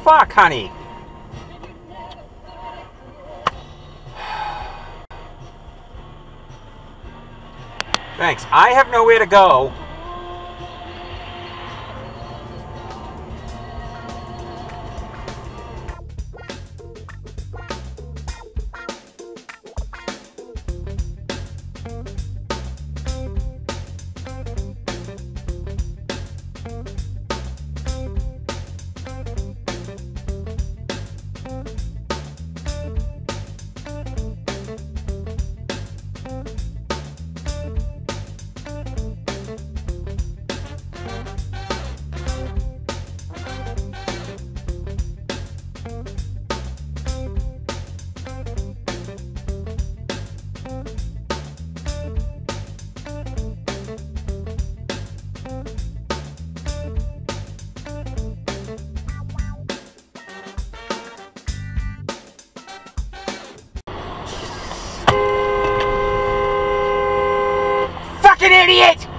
fuck, honey? Thanks. I have nowhere to go. Fucking idiot!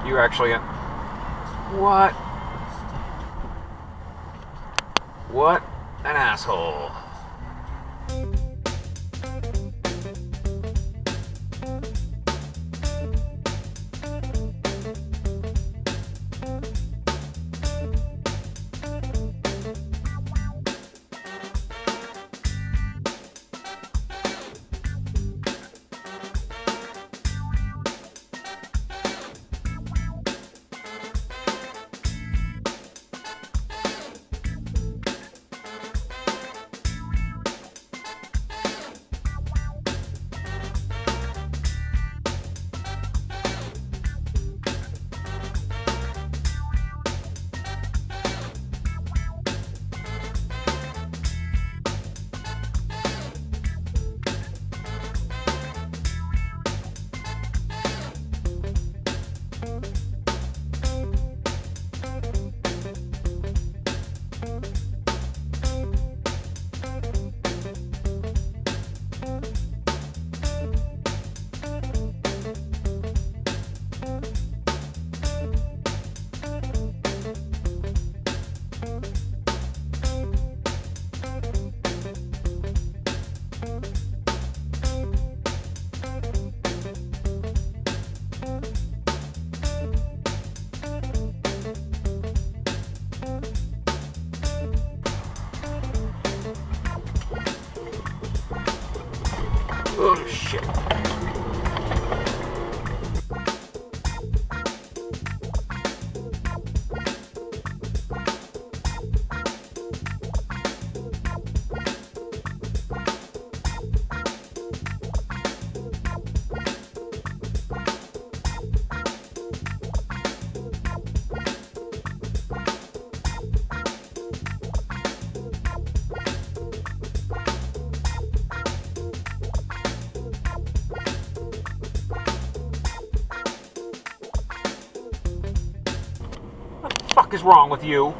You actually... What? What an asshole. Oh, shit. What the fuck is wrong with you?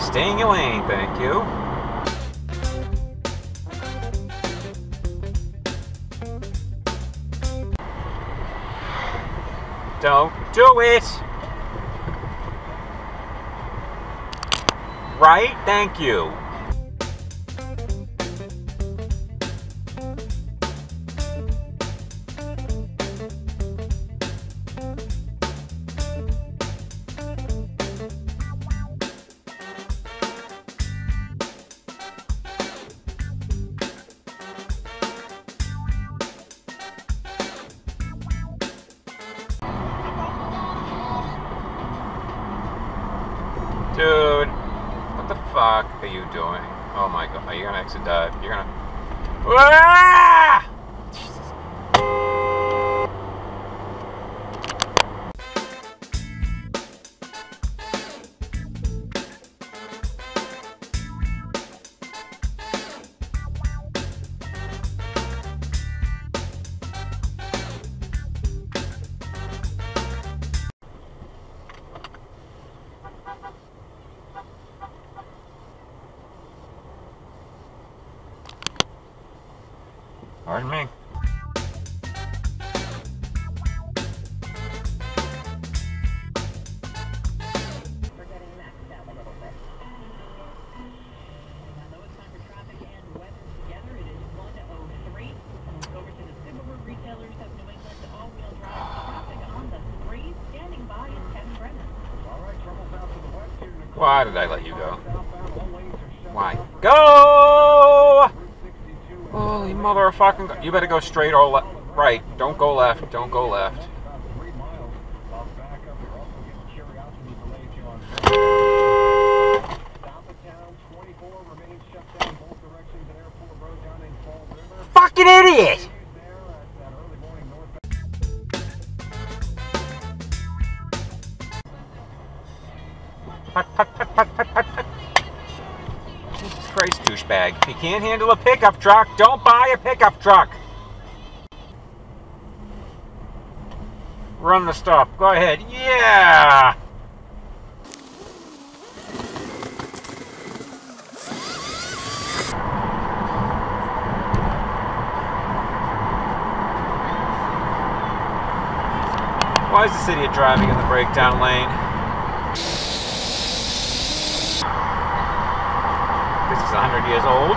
Stay in your lane, thank you. Don't do it! Right? Thank you. Dude, what the fuck are you doing? Oh my god, you're gonna exit dive. You're gonna... Ah! Jesus. Pardon me. We're getting maxed out a little bit. Though it's time for traffic and weather together, it is 1:03. Over to the Subaru retailers of New England, all-wheel drive traffic on the 3. Standing by is Kevin Brennan. All right, trouble south to the west here. Why did I let you go? Why? Go! Holy motherfucking... You better go straight or right. Don't go left. Don't go left. 3 miles. While back up, you're also getting curiosity delayed you on south of town. 24 remains shut down both directions at Airport Road down in Fall River. Fucking idiot! There at that early morning northbound. Put, put, put, put, put, put, put. Jesus Christ, douchebag. If you can't handle a pickup truck, don't buy a pickup truck. Run the stop. Go ahead. Yeah! Why is this idiot driving in the breakdown lane? This is 100 years old.